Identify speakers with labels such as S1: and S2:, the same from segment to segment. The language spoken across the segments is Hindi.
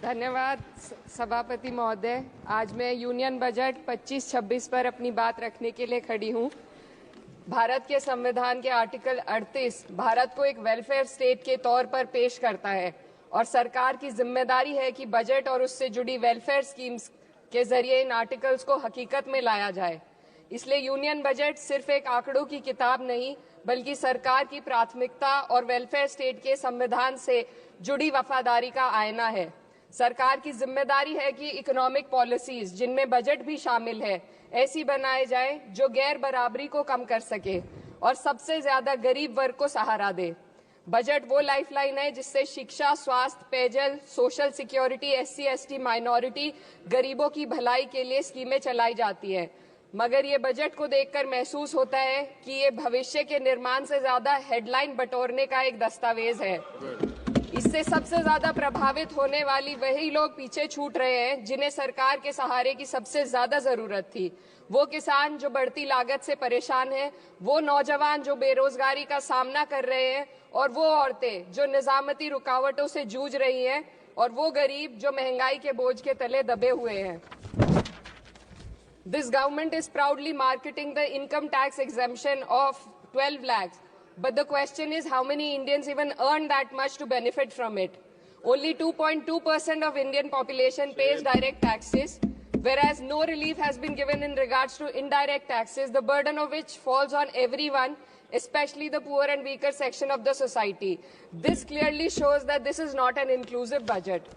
S1: धन्यवाद सभापति महोदय। आज मैं यूनियन बजट 25-26 पर अपनी बात रखने के लिए खड़ी हूँ। भारत के संविधान के आर्टिकल 38 भारत को एक वेलफेयर स्टेट के तौर पर पेश करता है और सरकार की जिम्मेदारी है कि बजट और उससे जुड़ी वेलफेयर स्कीम्स के जरिए इन आर्टिकल्स को हकीकत में लाया जाए। इसलिए यूनियन बजट सिर्फ एक आंकड़ों की किताब नहीं, बल्कि सरकार की प्राथमिकता और वेलफेयर स्टेट के संविधान से जुड़ी वफादारी का आईना है। सरकार की जिम्मेदारी है कि इकोनॉमिक पॉलिसीज, जिनमें बजट भी शामिल है, ऐसी बनाए जाए जो गैर बराबरी को कम कर सके और सबसे ज्यादा गरीब वर्ग को सहारा दे। बजट वो लाइफलाइन है जिससे शिक्षा, स्वास्थ्य, पेयजल, सोशल सिक्योरिटी, SC/ST माइनॉरिटी, गरीबों की भलाई के लिए स्कीमें चलाई जाती है। मगर ये बजट को देखकर महसूस होता है कि ये भविष्य के निर्माण से ज्यादा हेडलाइन बटोरने का एक दस्तावेज है। इससे सबसे ज्यादा प्रभावित होने वाली वही लोग पीछे छूट रहे हैं जिन्हें सरकार के सहारे की सबसे ज्यादा जरूरत थी। वो किसान जो बढ़ती लागत से परेशान हैं, वो नौजवान जो बेरोजगारी का सामना कर रहे हैं, और वो औरतें जो निजामती रुकावटों से जूझ रही हैं, और वो गरीब जो महंगाई के बोझ के तले दबे हुए हैं। This government is proudly marketing the income tax exemption of 12 lakhs. But the question is, how many Indians even earn that much to benefit from it? Only 2.2% of Indian population pays direct taxes, whereas no relief has been given in regards to indirect taxes, the burden of which falls on everyone, especially the poor and weaker section of the society. This clearly shows that this is not an inclusive budget.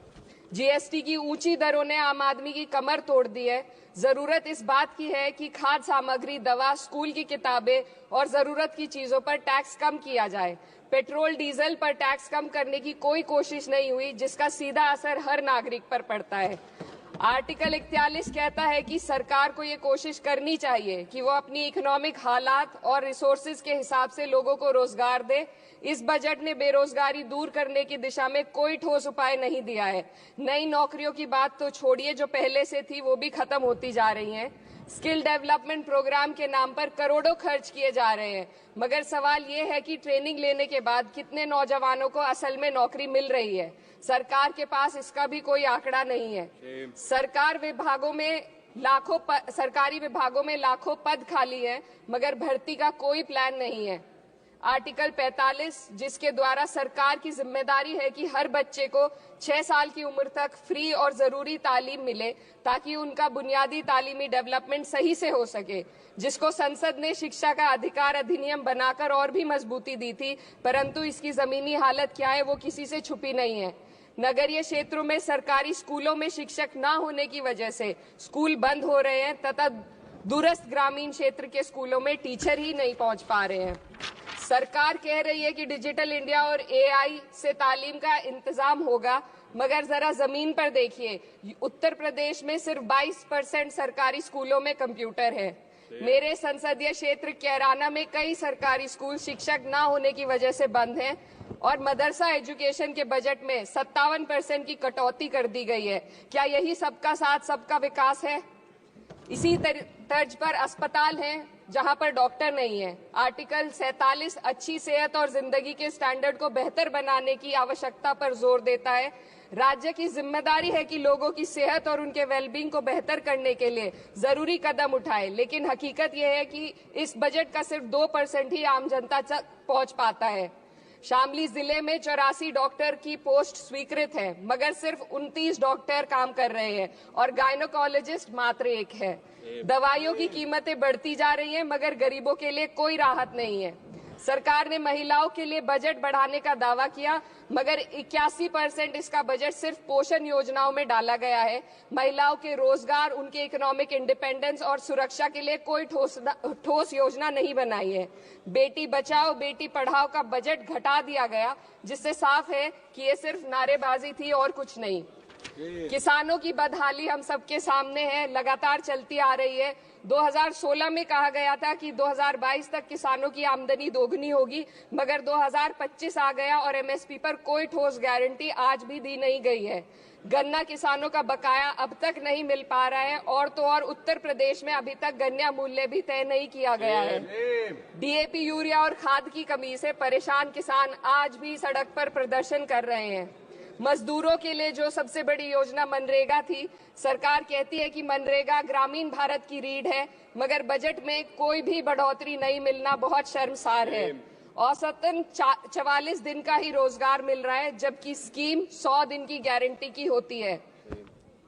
S1: GST की ऊंची दरों ने आम आदमी की कमर तोड़ दी है। जरूरत इस बात की है कि खाद्य सामग्री, दवा, स्कूल की किताबें और जरूरत की चीजों पर टैक्स कम किया जाए। पेट्रोल डीजल पर टैक्स कम करने की कोई कोशिश नहीं हुई, जिसका सीधा असर हर नागरिक पर पड़ता है। आर्टिकल 41 कहता है कि सरकार को ये कोशिश करनी चाहिए कि वो अपनी इकोनॉमिक हालात और रिसोर्सेज के हिसाब से लोगों को रोजगार दे। इस बजट ने बेरोजगारी दूर करने की दिशा में कोई ठोस उपाय नहीं दिया है। नई नौकरियों की बात तो छोड़िए, जो पहले से थी वो भी खत्म होती जा रही हैं। स्किल डेवलपमेंट प्रोग्राम के नाम पर करोड़ों खर्च किए जा रहे हैं, मगर सवाल ये है कि ट्रेनिंग लेने के बाद कितने नौजवानों को असल में नौकरी मिल रही है। सरकार के पास इसका भी कोई आंकड़ा नहीं है। सरकारी विभागों में लाखों पद खाली हैं, मगर भर्ती का कोई प्लान नहीं है। आर्टिकल 45, जिसके द्वारा सरकार की जिम्मेदारी है कि हर बच्चे को 6 साल की उम्र तक फ्री और जरूरी तालीम मिले ताकि उनका बुनियादी तालीमी डेवलपमेंट सही से हो सके, जिसको संसद ने शिक्षा का अधिकार अधिनियम बनाकर और भी मजबूती दी थी, परंतु इसकी जमीनी हालत क्या है वो किसी से छुपी नहीं है। नगरीय क्षेत्रों में सरकारी स्कूलों में शिक्षक न होने की वजह से स्कूल बंद हो रहे हैं तथा दूरस्थ ग्रामीण क्षेत्र के स्कूलों में टीचर ही नहीं पहुंच पा रहे हैं। सरकार कह रही है कि डिजिटल इंडिया और AI से तालीम का इंतजाम होगा, मगर जरा जमीन पर देखिए, उत्तर प्रदेश में सिर्फ 22% सरकारी स्कूलों में कंप्यूटर है। मेरे संसदीय क्षेत्र कैराना में कई सरकारी स्कूल शिक्षक न होने की वजह से बंद हैं और मदरसा एजुकेशन के बजट में 57% की कटौती कर दी गई है। क्या यही सबका साथ सबका विकास है? इसी तर्ज पर अस्पताल हैं जहां पर डॉक्टर नहीं है। आर्टिकल 47 अच्छी सेहत और जिंदगी के स्टैंडर्ड को बेहतर बनाने की आवश्यकता पर जोर देता है। राज्य की जिम्मेदारी है कि लोगों की सेहत और उनके वेलबींग को बेहतर करने के लिए जरूरी कदम उठाए, लेकिन हकीकत यह है कि इस बजट का सिर्फ 2% ही आम जनता तक पहुंच पाता है। शामली जिले में 84 डॉक्टर की पोस्ट स्वीकृत है, मगर सिर्फ 29 डॉक्टर काम कर रहे हैं और गायनोकोलॉजिस्ट मात्र 1 है। दवाइयों की कीमतें बढ़ती जा रही हैं, मगर गरीबों के लिए कोई राहत नहीं है। सरकार ने महिलाओं के लिए बजट बढ़ाने का दावा किया, मगर 81% इसका बजट सिर्फ पोषण योजनाओं में डाला गया है। महिलाओं के रोजगार, उनके इकोनॉमिक इंडिपेंडेंस और सुरक्षा के लिए कोई ठोस योजना नहीं बनाई है। बेटी बचाओ बेटी पढ़ाओ का बजट घटा दिया गया, जिससे साफ है कि ये सिर्फ नारेबाजी थी और कुछ नहीं। किसानों की बदहाली हम सबके सामने है, लगातार चलती आ रही है। 2016 में कहा गया था कि 2022 तक किसानों की आमदनी दोगुनी होगी, मगर 2025 आ गया और MSP पर कोई ठोस गारंटी आज भी दी नहीं गई है। गन्ना किसानों का बकाया अब तक नहीं मिल पा रहा है, और तो और उत्तर प्रदेश में अभी तक गन्ना मूल्य भी तय नहीं किया गया है। DAP, यूरिया और खाद की कमी से परेशान किसान आज भी सड़क पर प्रदर्शन कर रहे हैं। मजदूरों के लिए जो सबसे बड़ी योजना मनरेगा थी, सरकार कहती है कि मनरेगा ग्रामीण भारत की रीढ़ है, मगर बजट में कोई भी बढ़ोतरी नहीं मिलना बहुत शर्मसार है। औसतन 44 दिन का ही रोजगार मिल रहा है, जबकि स्कीम 100 दिन की गारंटी की होती है।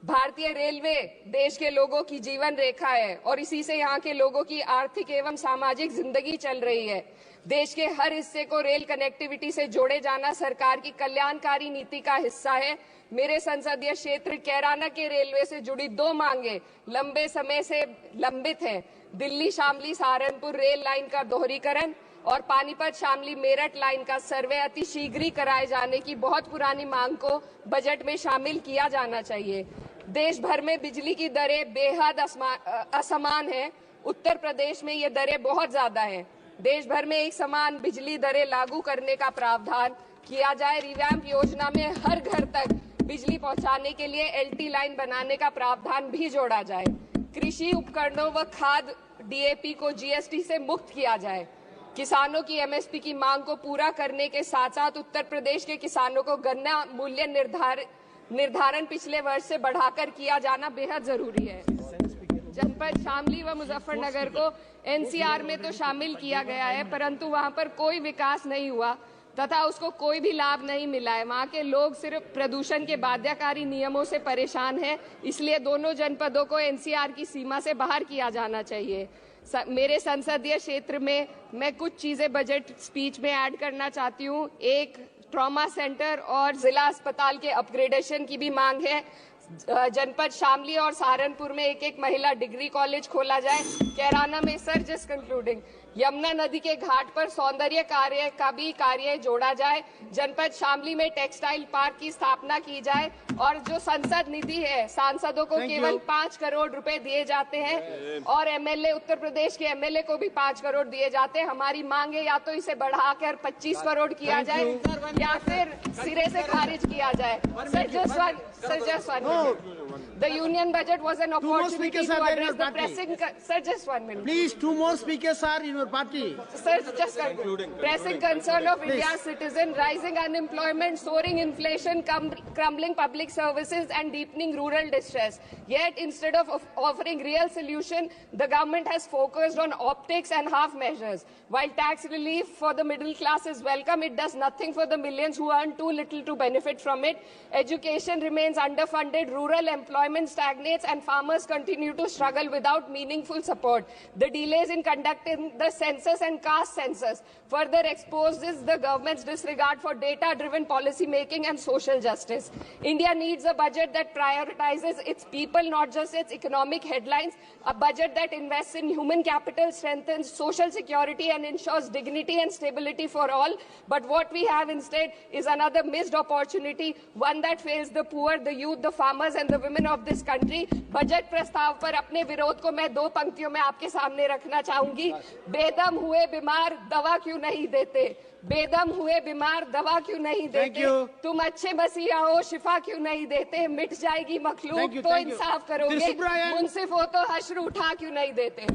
S1: भारतीय रेलवे देश के लोगों की जीवन रेखा है और इसी से यहाँ के लोगों की आर्थिक एवं सामाजिक जिंदगी चल रही है। देश के हर हिस्से को रेल कनेक्टिविटी से जोड़े जाना सरकार की कल्याणकारी नीति का हिस्सा है। मेरे संसदीय क्षेत्र कैराना के रेलवे से जुड़ी 2 मांगे लंबे समय से लंबित हैं। दिल्ली शामली सहारनपुर रेल लाइन का दोहरीकरण और पानीपत शामली मेरठ लाइन का सर्वे अति शीघ्र ही कराए जाने की बहुत पुरानी मांग को बजट में शामिल किया जाना चाहिए। देश भर में बिजली की दरें बेहद असमान हैं। उत्तर प्रदेश में ये दरें बहुत ज्यादा हैं। देश भर में एक समान बिजली दरें लागू करने का प्रावधान किया जाए। रिवैम्प योजना में हर घर तक बिजली पहुंचाने के लिए एलटी लाइन बनाने का प्रावधान भी जोड़ा जाए। कृषि उपकरणों व खाद डीएपी को जीएसटी से मुक्त किया जाए। किसानों की एमएसपी की मांग को पूरा करने के साथ साथ उत्तर प्रदेश के किसानों को गन्ना मूल्य निर्धारण पिछले वर्ष से बढ़ाकर किया जाना बेहद जरूरी है। जनपद शामली व मुजफ्फरनगर को एनसीआर में तो शामिल किया गया है, परंतु वहां पर कोई विकास नहीं हुआ तथा उसको कोई भी लाभ नहीं मिला है। वहां के लोग सिर्फ प्रदूषण के बाध्यकारी नियमों से परेशान हैं, इसलिए दोनों जनपदों को एनसीआर की सीमा से बाहर किया जाना चाहिए। मेरे संसदीय क्षेत्र में मैं कुछ चीजें बजट स्पीच में ऐड करना चाहती हूँ। एक, ट्रॉमा सेंटर और जिला अस्पताल के अपग्रेडेशन की भी मांग है। जनपद शामली और सहारनपुर में एक महिला डिग्री कॉलेज खोला जाए। कैराना में सर जस्ट कंक्लूडिंग, यमुना नदी के घाट पर सौंदर्य कार्य का भी कार्य जोड़ा जाए। जनपद शामली में टेक्सटाइल पार्क की स्थापना की जाए और जो संसद निधि है, सांसदों को केवल 5 करोड़ रुपए दिए जाते हैं और एमएलए, उत्तर प्रदेश के एमएलए को भी 5 करोड़ दिए जाते हैं। हमारी मांग है या तो इसे बढ़ाकर 25 करोड़ किया जाए या फिर सिरे से खारिज किया जाए। Sir, just one minute. The union budget was an opportunity to address the pressing... Sir, just 1 minute.
S2: Please, 2 more speakers are in your party.
S1: Sir, just pressing concern of India's citizen, rising unemployment, soaring inflation, crumbling public services and deepening rural distress. Yet, instead of offering real solution, the government has focused on optics and half measures. While tax relief for the middle class is welcome, it does nothing for the millions who earn too little to benefit from it. Education remains underfunded, rural employment stagnates, and farmers continue to struggle without meaningful support. The delays in conducting the census and caste census further exposes the government's disregard for data-driven policy making and social justice. India needs a budget that prioritizes its people, not just its economic headlines, a budget that invests in human capital, strengthens social security, and ensures dignity and stability for all. But what we have instead is another missed opportunity, one that fails the poor, the youth, the farmers and the women of this country. Budget प्रस्ताव पर अपने विरोध को मैं 2 पंक्तियों में आपके सामने रखना चाहूंगी। बेदम हुए बीमार दवा क्यों नहीं देते? बेदम हुए बीमार दवा क्यों नहीं देते? तुम अच्छे मसीहा हो, शिफा क्यों नहीं देते? मिट जाएगी मखलूक तो इंसाफ करोगे, मुंसिफ हो तो हश्र उठा क्यों नहीं देते?